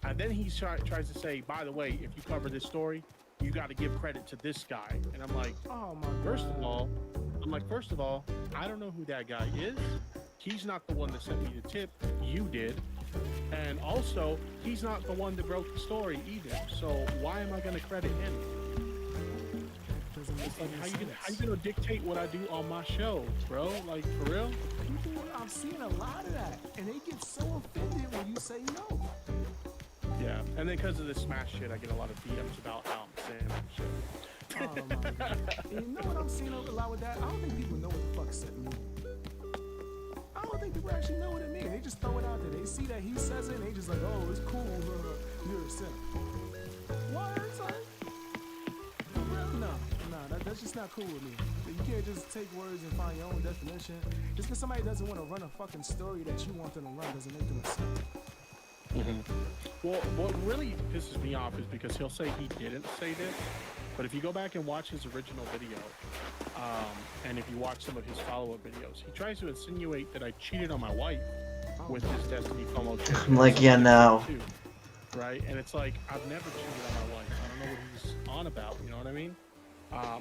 And then he tries to say, by the way, if you cover this story, you got to give credit to this guy. And I'm like, oh my God. First of all, I don't know who that guy is. He's not the one that sent me the tip. You did. And also, he's not the one that broke the story either. So why am I going to credit him? It's like, how you gonna dictate what I do on my show, bro? Like, for real? People, I'm seeing a lot of that, and they get so offended when you say no. Yeah, and then because of this Smash shit, I get a lot of DMs about how I'm saying that shit. Oh my God. And you know what I'm seeing a lot with that? I don't think people know what the fuck set means. I don't think people actually know what it means. They just throw it out there. They see that he says it, and they just like, oh, it's cool. You're a simp. What? Son? No, that's just not cool with me. You can't just take words and find your own definition. Just because somebody doesn't want to run a fucking story that you want them to run doesn't make them a simp. Well, what really pisses me off is because he'll say he didn't say this, but if you go back and watch his original video, and if you watch some of his follow-up videos, he tries to insinuate that I cheated on my wife with his Destiny FOMO shit. I'm like, yeah, no. Right? And it's like, I've never cheated on my wife. I don't know what he's on about, you know what I mean?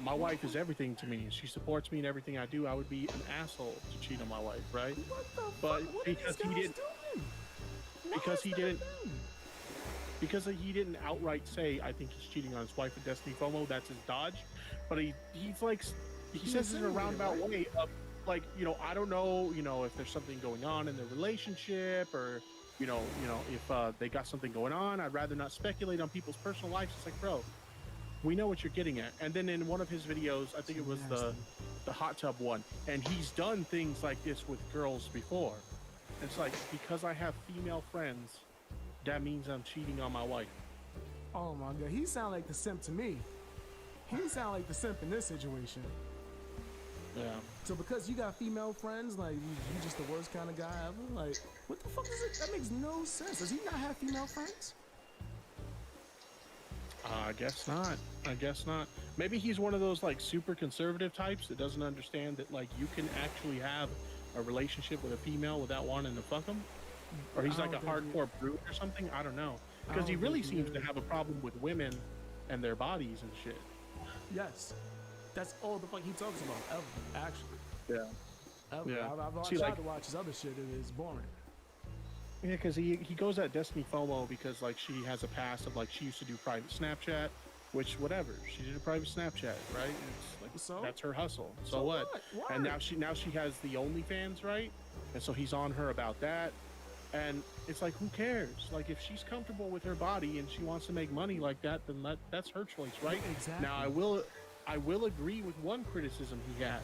My wife is everything to me. She supports me in everything I do. I would be an asshole to cheat on my wife, right? But because he didn't outright say, I think he's cheating on his wife with Destiny FOMO, that's his dodge. But he's like, he says it in a roundabout way of like, I don't know, if there's something going on in their relationship or, if they got something going on. I'd rather not speculate on people's personal lives. It's like, bro, we know what you're getting at. And then in one of his videos, I think it was the hot tub one, and he's done things like this with girls before. It's like, because I have female friends, that means I'm cheating on my wife. Oh my God, he sound like the simp to me. He sound like the simp in this situation. Yeah. So because you got female friends, like, you just the worst kind of guy ever? Like, what the fuck is it? That makes no sense. Does he not have female friends? I guess not. Maybe he's one of those like super conservative types that doesn't understand that like you can actually have a relationship with a female without wanting to fuck him, or he's I like a don't think hardcore brute or something. I don't know, I because he don't really think he seems to is. have a problem with women and their bodies and shit. Yes. That's all the fuck he talks about ever, actually. Yeah. Ever. Yeah. I've See, tried like- to watch his other shit and it's boring. Yeah, because he goes at Destiny FOMO because like she has a past of like she used to do private Snapchat, which whatever, she did a private Snapchat, right? It's like So? that's her hustle. So, So what? what? And Word. now she has the OnlyFans, right? And so he's on her about that. And it's like, who cares? Like, if she's comfortable with her body and she wants to make money like that, then that's her choice, right? Exactly. Now, I will agree with one criticism he had.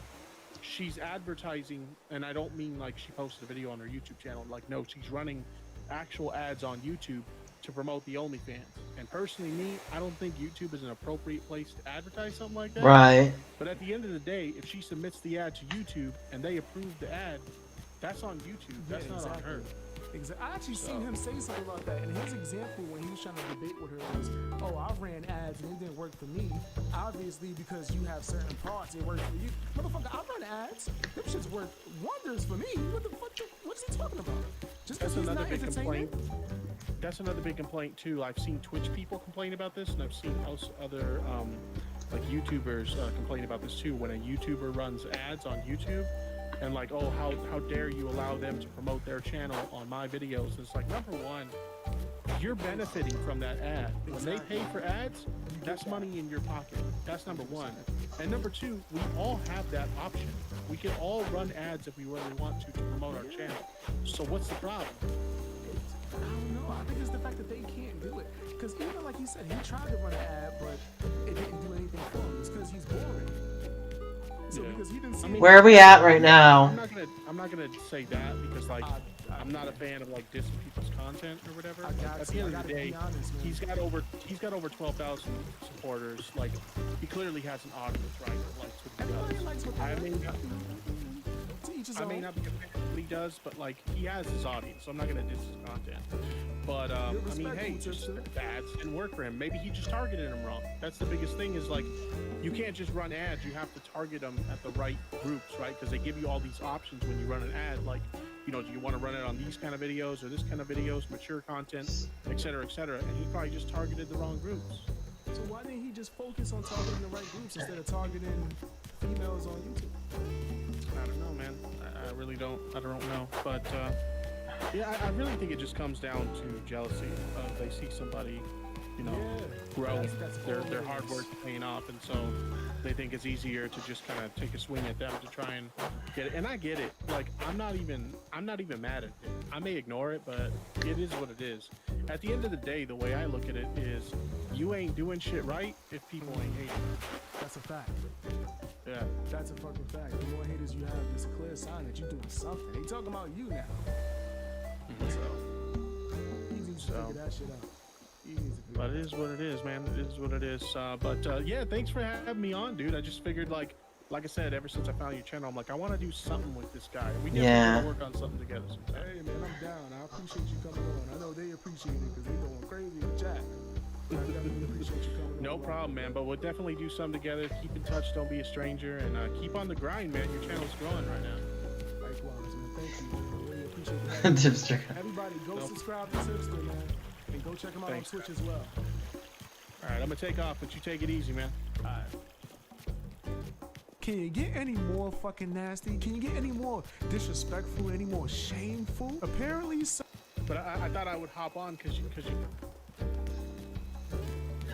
She's advertising, and I don't mean like she posted a video on her YouTube channel. Like, no, she's running actual ads on YouTube to promote the OnlyFans. And personally, me, I don't think YouTube is an appropriate place to advertise something like that. Right. But at the end of the day, if she submits the ad to YouTube and they approve the ad, that's on YouTube. That's not on her. Exactly. I actually So- seen him say something about that. And his example when he was trying to debate with her was, oh, I ran ads and it didn't work for me. Obviously, because you have certain parts, it worked for you. Motherfucker, I run ads. Them shits work wonders for me. What the fuck? What's he talking about? Just because That's he's another not big entertaining? complaint. That's another big complaint too. I've seen Twitch people complain about this, and I've seen also other like YouTubers complain about this too. When a YouTuber runs ads on YouTube, and like, oh, how dare you allow them to promote their channel on my videos? It's like, number one, you're benefiting from that ad. When they pay for ads, that's money in your pocket. That's number one. And number two, we all have that option. We can all run ads if we really want to promote our channel. So what's the problem? I don't know. I think it's the fact that they can't do it. Because even like he said, he tried to run an ad, but it didn't do anything for him. It's because he's boring. So Yeah. because he didn't see Where are we at right I'm now? not gonna say that because like I- I'm not a fan of like dissing people's content or whatever. I got At to. the I end of gotta the day, be honest, man. he's got over 12,000 supporters. Like he clearly has an audience, right? That likes what he Everybody does. likes what I they may like. not, To each his I may own. not be a fan of what he does, but like he has his audience, so I'm not gonna diss his content. But I mean, respectful, hey, just Tipster. the ads didn't work for him. Maybe he just targeted him wrong. That's the biggest thing. Is like you can't just run ads. You have to target them at the right groups, right? Because they give you all these options when you run an ad. Like, you know, do you want to run it on these kind of videos or this kind of videos, mature content, et cetera, et cetera. And he probably just targeted the wrong groups. So why didn't he just focus on targeting the right groups instead of targeting females on YouTube? I don't know, man. I really don't. I don't know. But yeah, I really think it just comes down to jealousy. They see somebody, you know, Yeah, grow. that's Their hard always- work paying off, and so they think it's easier to just kind of take a swing at them to try and get it. And I get it. Like I'm not even mad at it. I may ignore it, but it is what it is. At the end of the day, the way I look at it is, you ain't doing shit right if people ain't hating. That's a fact. Yeah. That's a fucking fact. The more haters you have, it's a clear sign that you're doing something. They talking about you now. So, he needs to So. figure that shit out. He needs to figure But it is what it is, man. It is what it is. But yeah, thanks for having me on, dude. I just figured, like I said, ever since I found your channel, I'm like, I want to do something with this guy. We definitely Yeah. want to work on something together sometime. Hey man, I'm down. I appreciate you coming on. I know they appreciate it because they going crazy in the chat. I definitely appreciate you coming on. No problem, man. But we'll definitely do something together. Keep in touch. Don't be a stranger. And keep on the grind, man. Your channel's growing right now. Likewise, man. Thank you, man. I really appreciate that. Tipster. Everybody, go Nope. subscribe to Tipster, man. And go check him out Thanks. on Twitch as well. All right, I'm gonna take off, but you take it easy, man. Alright. Can you get any more fucking nasty? Can you get any more disrespectful? Any more shameful? Apparently, so. But I thought I would hop on because you.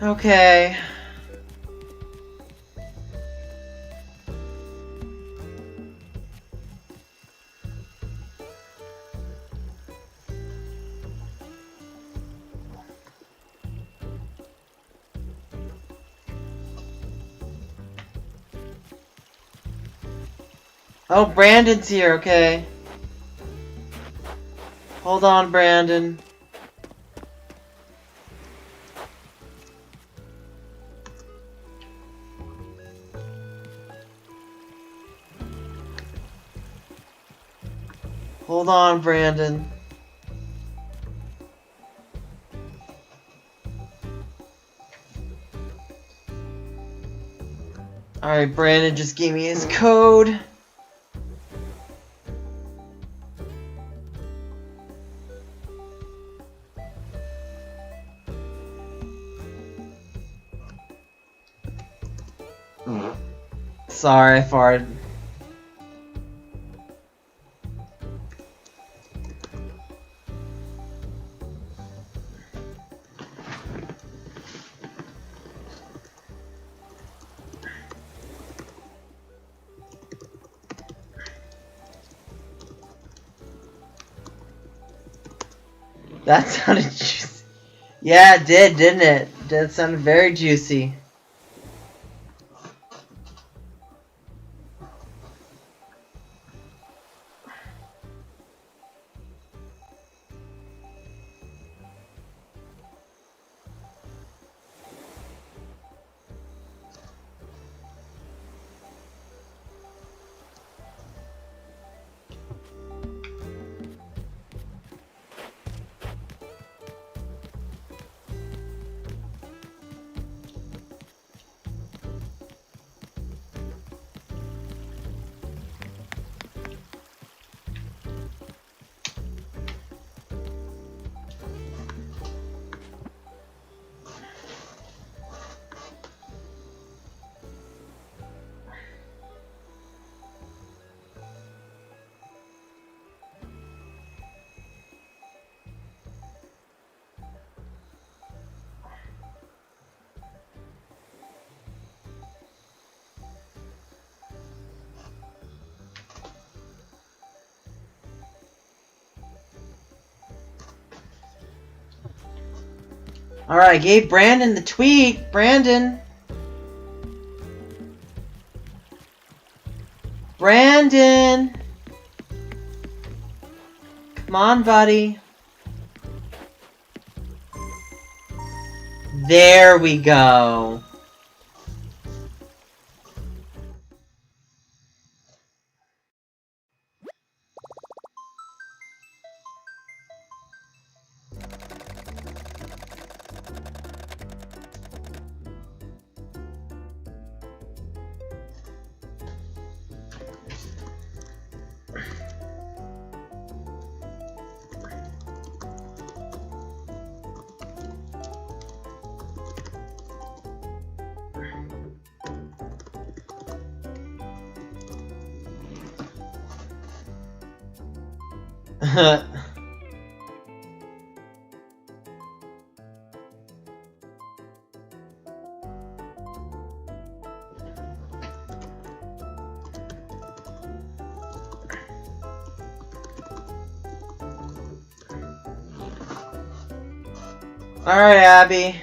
Okay. Oh, Brandon's here, okay. Hold on, Brandon. Hold on, Brandon. Alright, Brandon just gave me his code. Sorry, I farted. That sounded juicy. Yeah, it did, didn't it? That sounded very juicy. Alright, I gave Brandon the tweet. Brandon! Brandon! Come on, buddy. There we go. Alright, Abby.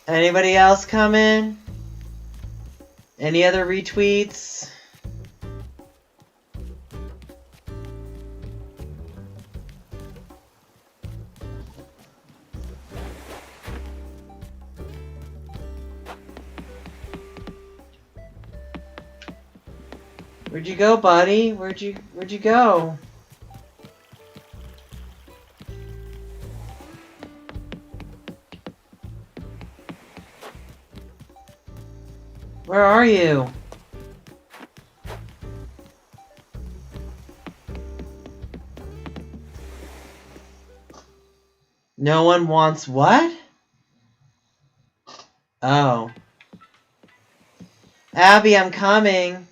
Anybody else coming? Any other retweets? Where'd you go, buddy? Where'd you go? Where are you? No one wants what? Oh. Abby, I'm coming.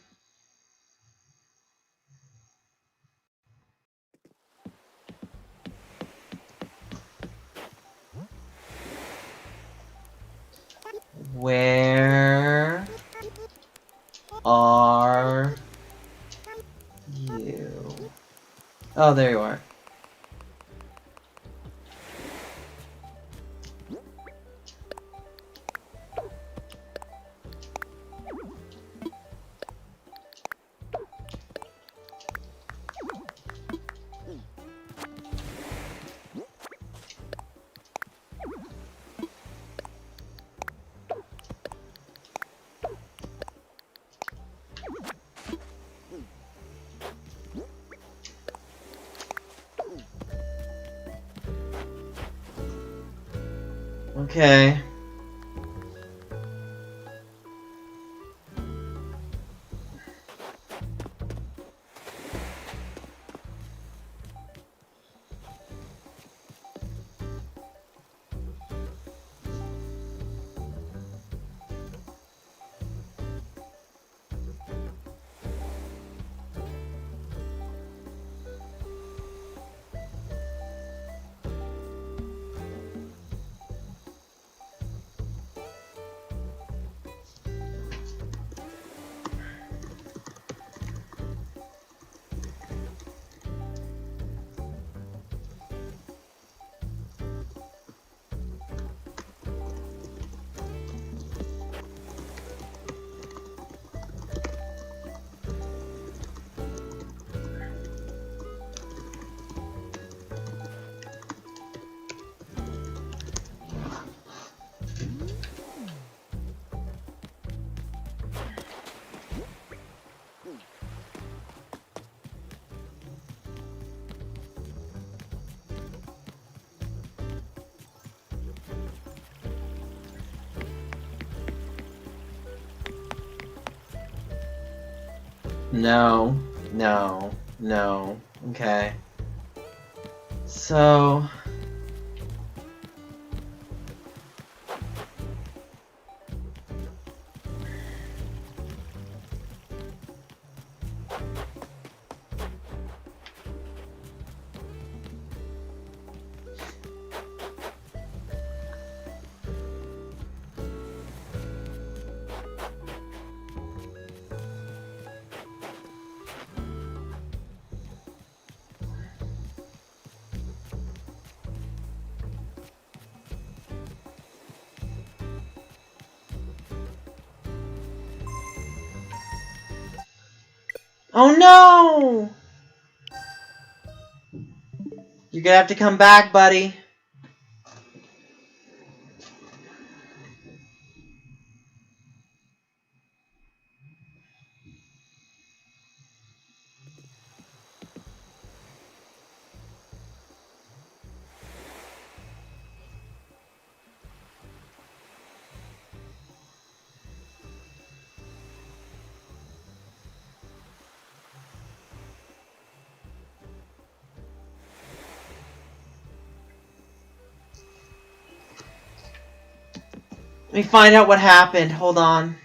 Where are you? Oh, there you are. Okay. No, no, no. Okay. So... Oh no! You're gonna have to come back, buddy. Let me find out what happened. Hold on.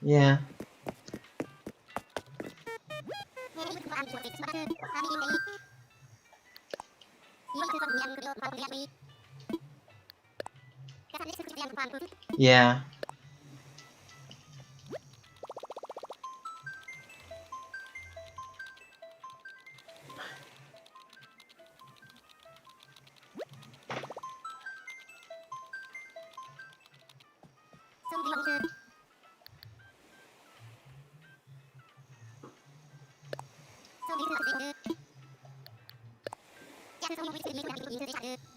Yeah. Yeah.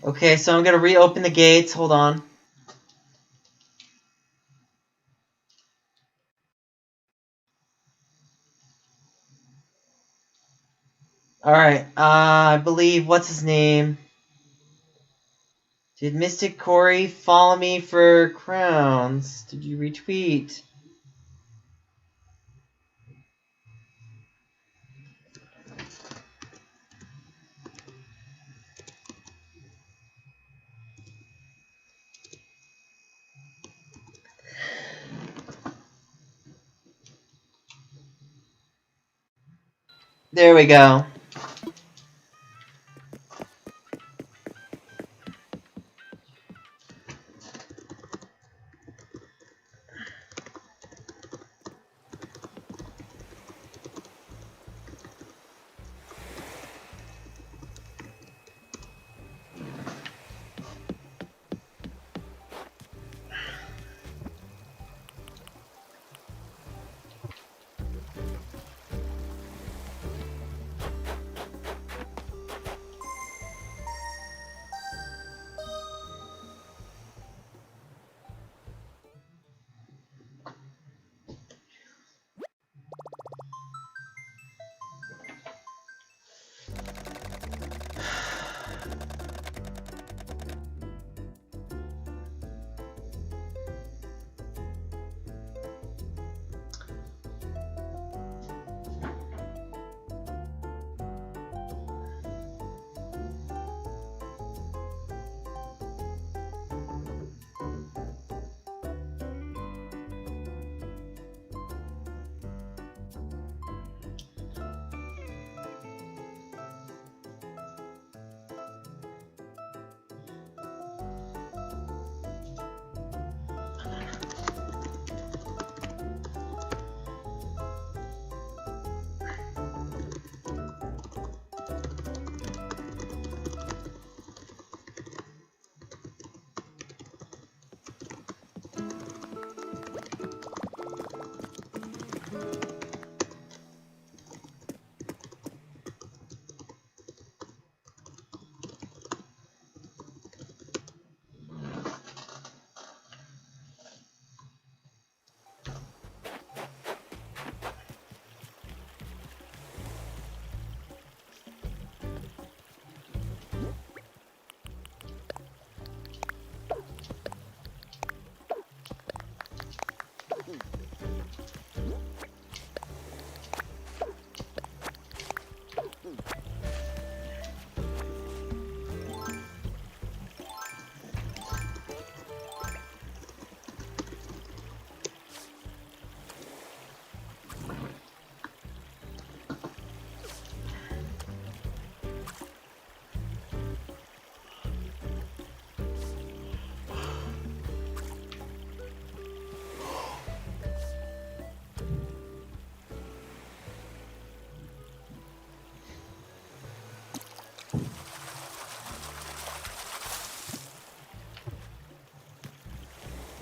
Okay, so I'm gonna reopen the gates. Hold on. Alright, I believe, what's his name? Did Mystic Corey follow me for crowns? Did you retweet? There we go.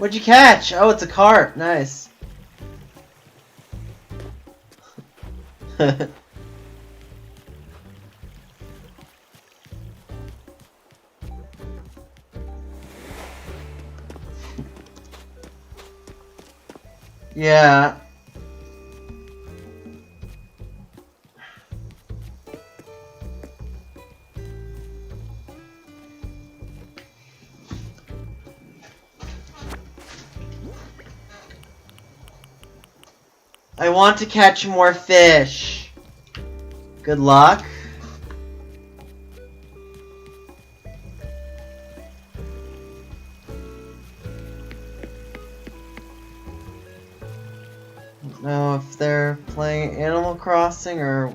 What'd you catch? Oh, it's a carp. Nice. Yeah. I want to catch more fish. Good luck. I don't know if they're playing Animal Crossing or...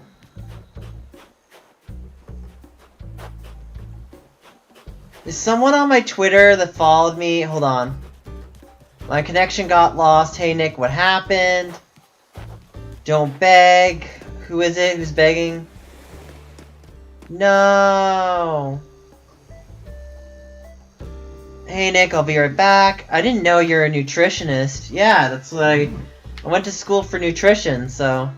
Is someone on my Twitter that followed me? Hold on. My connection got lost. Hey Nick, what happened? Don't beg. Who is it? Who's begging? No. Hey Nick, I'll be right back. I didn't know you're a nutritionist. Yeah, that's what I went to school for nutrition, so...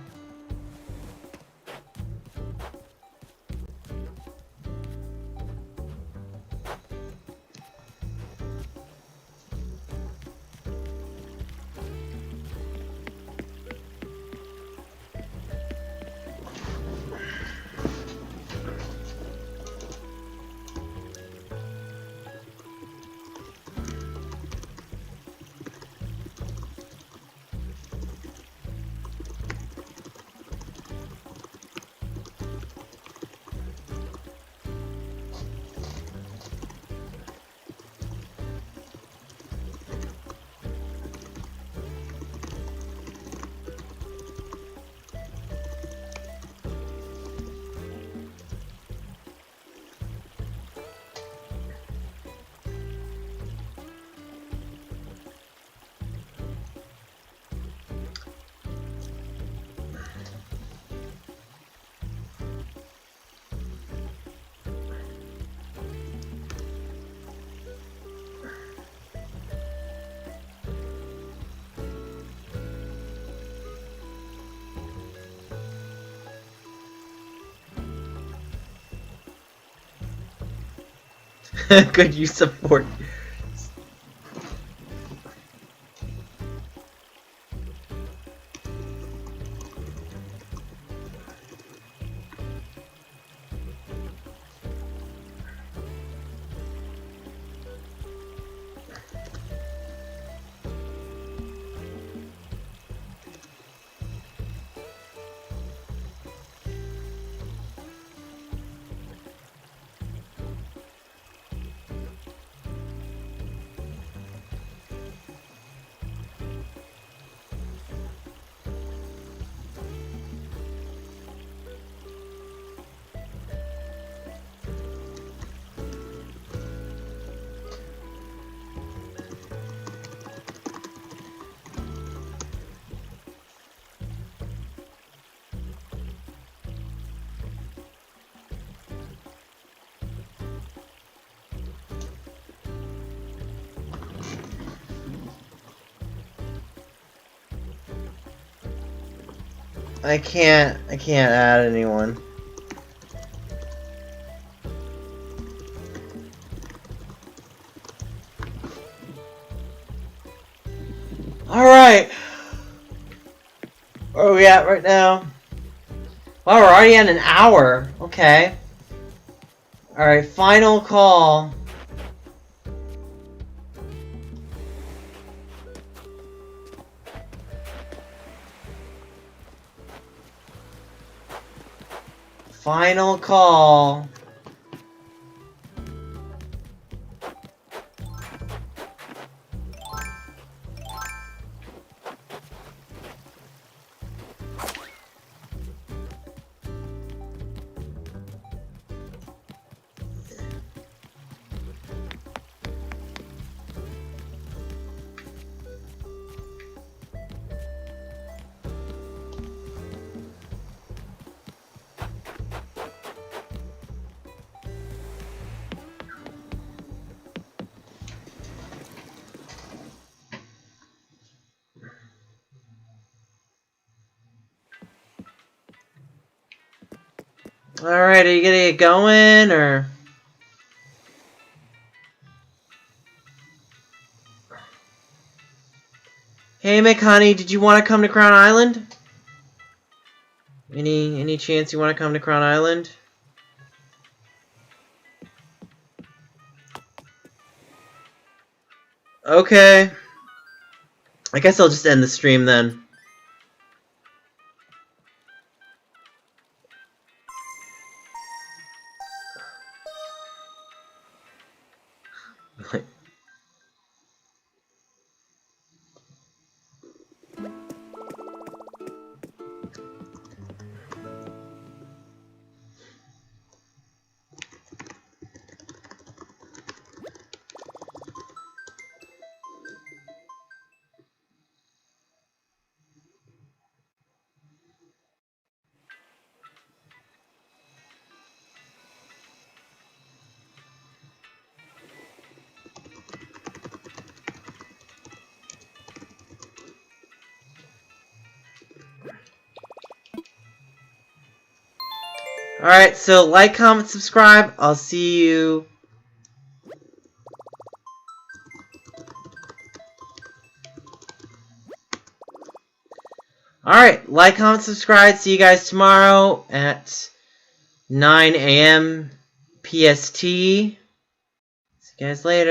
Good use of fork. I can't add anyone. Alright. Where are we at right now? Wow, we're already at an hour. Okay. Alright, final call. Final call. Alright, are you gonna get going, or? Hey, McHoney, did you want to come to Crown Island? Any chance you want to come to Crown Island? Okay. I guess I'll just end the stream then. Alright, so like, comment, subscribe. I'll see you. Alright, like, comment, subscribe. See you guys tomorrow at 9 a.m. PST. See you guys later.